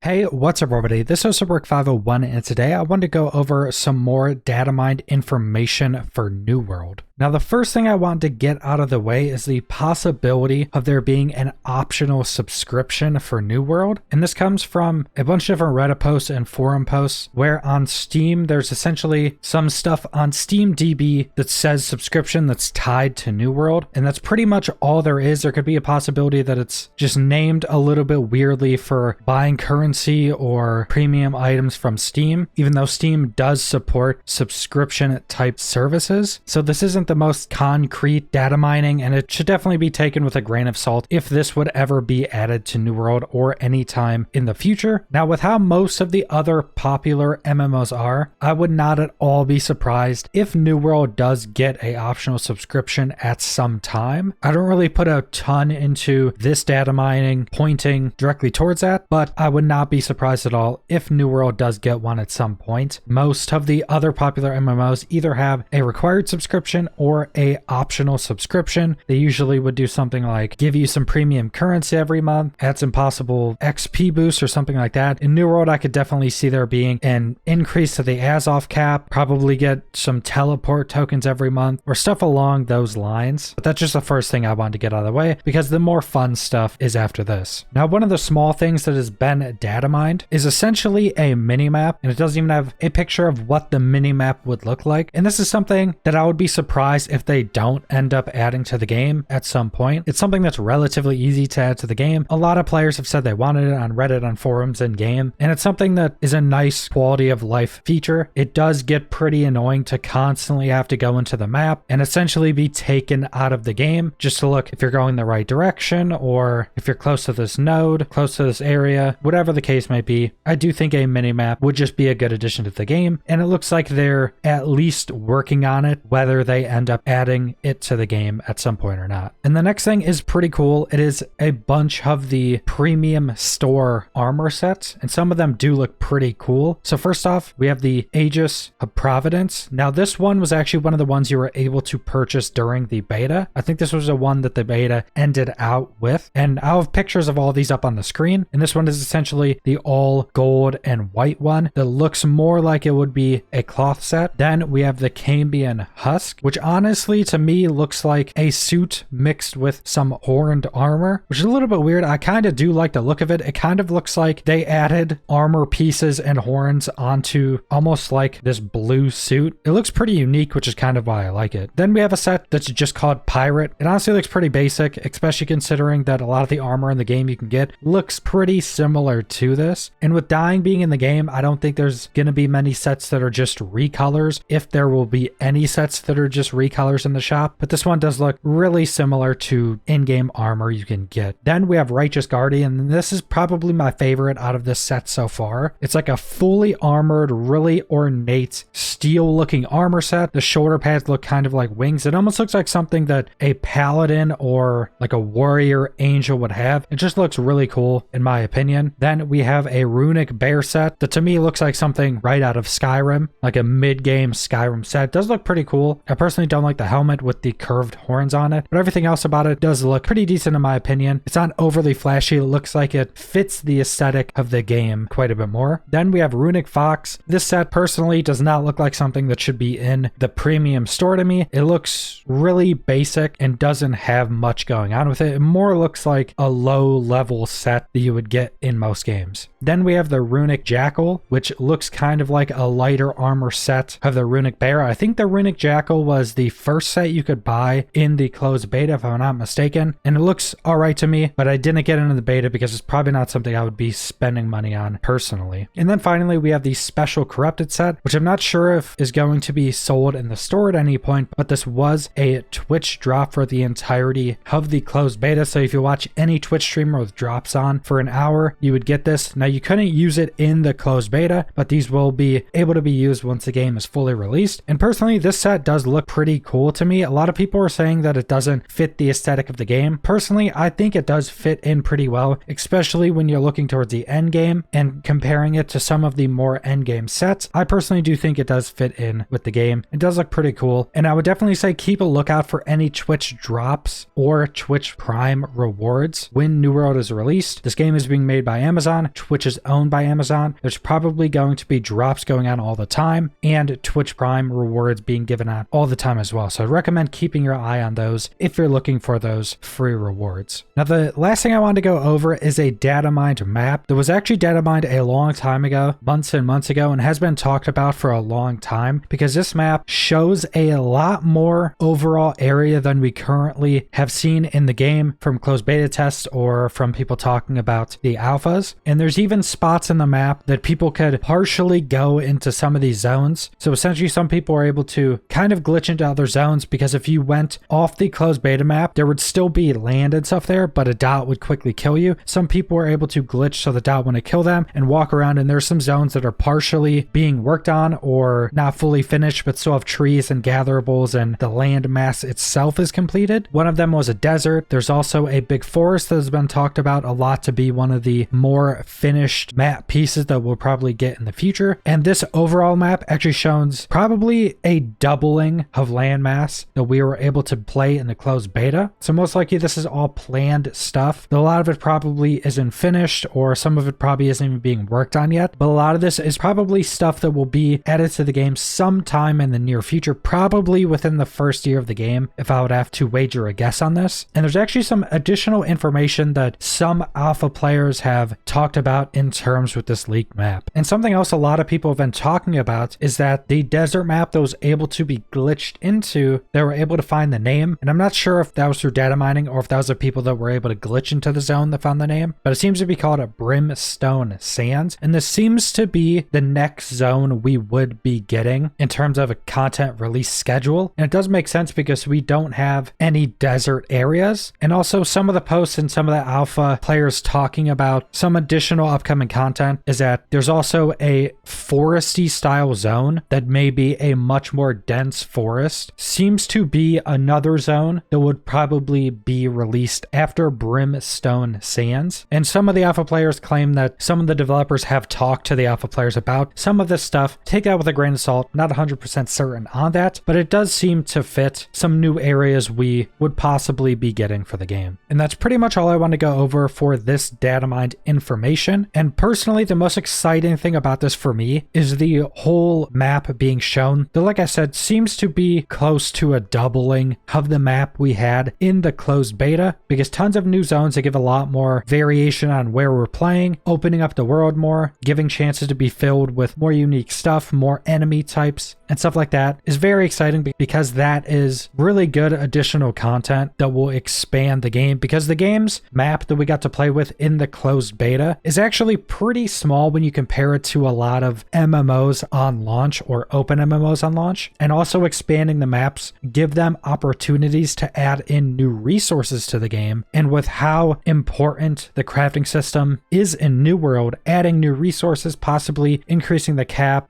Hey, what's up everybody? This is Work501 and today I want to go over some more data mined information for New World. Now the first thing I want to get out of the way is the possibility of there being an optional subscription for New World. And this comes from a bunch of different Reddit posts and forum posts where on Steam there's essentially some stuff on SteamDB that says subscription that's tied to New World. And that's pretty much all there is. There could be a possibility that it's just named a little bit weirdly for buying currency or premium items from Steam, even though Steam does support subscription type services. So this isn't the most concrete data mining, and it should definitely be taken with a grain of salt if this would ever be added to New World or any time in the future. Now, with how most of the other popular MMOs are, I would not at all be surprised if New World does get a optional subscription at some time. I don't really put a ton into this data mining pointing directly towards that, but I would not be surprised at all if New World does get one at some point. Most of the other popular MMOs either have a required subscription or a optional subscription. They usually would do something like give you some premium currency every month, add some possible XP boosts or something like that. In New World, I could definitely see there being an increase to the Azoth cap, probably get some teleport tokens every month or stuff along those lines. But that's just the first thing I wanted to get out of the way because the more fun stuff is after this. Now, one of the small things that has been data mined is essentially a minimap, and it doesn't even have a picture of what the minimap would look like. And this is something that I would be surprised if they don't end up adding to the game at some point. It's something that's relatively easy to add to the game. A lot of players have said they wanted it on Reddit, on forums, in game, and it's something that is a nice quality of life feature. It does get pretty annoying to constantly have to go into the map and essentially be taken out of the game just to look if you're going the right direction or if you're close to this node, close to this area, whatever the case might be. I do think a minimap would just be a good addition to the game, and it looks like they're at least working on it, whether they end up adding it to the game at some point or not. And the next thing is pretty cool. It is a bunch of the premium store armor sets, and some of them do look pretty cool. So first off, we have the Aegis of Providence. Now this one was actually one of the ones you were able to purchase during the beta. I think this was the one that the beta ended out with, and I'll have pictures of all these up on the screen. And this one is essentially the all gold and white one that looks more like it would be a cloth set. Then we have the Cambion Husk, which honestly to me looks like a suit mixed with some horned armor, which is a little bit weird. I kind of do like the look of it. It kind of looks like they added armor pieces and horns onto almost like this blue suit. It looks pretty unique, which is kind of why I like it. Then we have a set that's just called Pirate. It honestly looks pretty basic, especially considering that a lot of the armor in the game you can get looks pretty similar to this. And with Dying being in the game, I don't think there's going to be many sets that are just recolors, if there will be any sets that are just recolors in the shop, but this one does look really similar to in-game armor you can get. Then we have Righteous Guardian, and this is probably my favorite out of this set so far. It's like a fully armored, really ornate steel looking armor set. The shoulder pads look kind of like wings. It almost looks like something that a paladin or like a warrior angel would have. It just looks really cool in my opinion. Then we have a runic bear set that to me looks like something right out of Skyrim, like a mid-game Skyrim set. It does look pretty cool. I personally don't like the helmet with the curved horns on it, but everything else about it does look pretty decent in my opinion. It's not overly flashy. It looks like it fits the aesthetic of the game quite a bit more. Then we have Runic Fox. This set personally does not look like something that should be in the premium store to me. It looks really basic and doesn't have much going on with it. It more looks like a low level set that you would get in most games. Then we have the Runic Jackal, which looks kind of like a lighter armor set of the Runic Bear. I think the Runic Jackal was the first set you could buy in the closed beta, if I'm not mistaken, and it looks all right to me, but I didn't get into the beta because it's probably not something I would be spending money on personally. And then finally, we have the Special Corrupted set, which I'm not sure if is going to be sold in the store at any point, but this was a Twitch drop for the entirety of the closed beta. So if you watch any Twitch streamer with drops on for an hour, you would get this. Now you couldn't use it in the closed beta, but these will be able to be used once the game is fully released. And personally, this set does look pretty cool to me. A lot of people are saying that it doesn't fit the aesthetic of the game. Personally, I think it does fit in pretty well, especially when you're looking towards the end game and comparing it to some of the more end game sets. I personally do think it does fit in with the game. It does look pretty cool, and I would definitely say keep a lookout for any Twitch drops or Twitch Prime rewards when New World is released. This game is being made by Amazon. Twitch which is owned by Amazon, there's probably going to be drops going on all the time and Twitch Prime rewards being given out all the time as well. So I'd recommend keeping your eye on those if you're looking for those free rewards. Now, the last thing I wanted to go over is a data mined map that was actually data mined a long time ago, months and months ago, and has been talked about for a long time because this map shows a lot more overall area than we currently have seen in the game from closed beta tests or from people talking about the alphas. And there's even spots in the map that people could partially go into some of these zones. So essentially some people are able to kind of glitch into other zones because if you went off the closed beta map, there would still be land and stuff there, but a dot would quickly kill you. Some people are able to glitch so the dot wouldn't kill them and walk around, and there's some zones that are partially being worked on or not fully finished but still have trees and gatherables and the land mass itself is completed. One of them was a desert. There's also a big forest that has been talked about a lot to be one of the more finished map pieces that we'll probably get in the future. And this overall map actually shows probably a doubling of land mass that we were able to play in the closed beta. So most likely this is all planned stuff. A lot of it probably isn't finished, or some of it probably isn't even being worked on yet. But a lot of this is probably stuff that will be added to the game sometime in the near future, probably within the first year of the game, if I would have to wager a guess on this. And there's actually some additional information that some alpha players have talked about in terms with this leaked map. And something else a lot of people have been talking about is that the desert map that was able to be glitched into, they were able to find the name. And I'm not sure if that was through data mining or if that was the people that were able to glitch into the zone that found the name, but it seems to be called a Brimstone Sands. And this seems to be the next zone we would be getting in terms of a content release schedule. And it does make sense because we don't have any desert areas. And also some of the posts and some of the alpha players talking about some additional upcoming content is that there's also a foresty style zone that may be a much more dense forest. Seems to be another zone that would probably be released after Brimstone Sands. And some of the alpha players claim that some of the developers have talked to the alpha players about some of this stuff. Take that with a grain of salt, not 100% certain on that, but it does seem to fit some new areas we would possibly be getting for the game. And that's pretty much all I want to go over for this data mined information. And personally, the most exciting thing about this for me is the whole map being shown that, like I said, seems to be close to a doubling of the map we had in the closed beta, because tons of new zones that give a lot more variation on where we're playing, opening up the world more, giving chances to be filled with more unique stuff, more enemy types, and stuff like that is very exciting because that is really good additional content that will expand the game, because the game's map that we got to play with in the closed beta is actually pretty small when you compare it to a lot of MMOs on launch or open MMOs on launch. And also expanding the maps give them opportunities to add in new resources to the game. And with how important the crafting system is in New World, adding new resources, possibly increasing the cap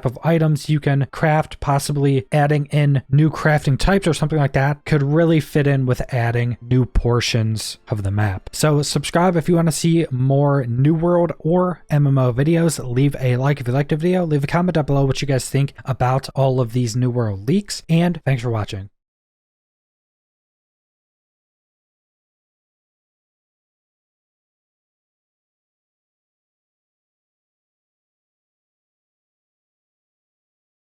of items you can craft, possibly adding in new crafting types or something like that, could really fit in with adding new portions of the map. So subscribe if you want to see more New World or MMO videos. Leave a like if you liked the video. Leave a comment down below what you guys think about all of these New World leaks, and thanks for watching.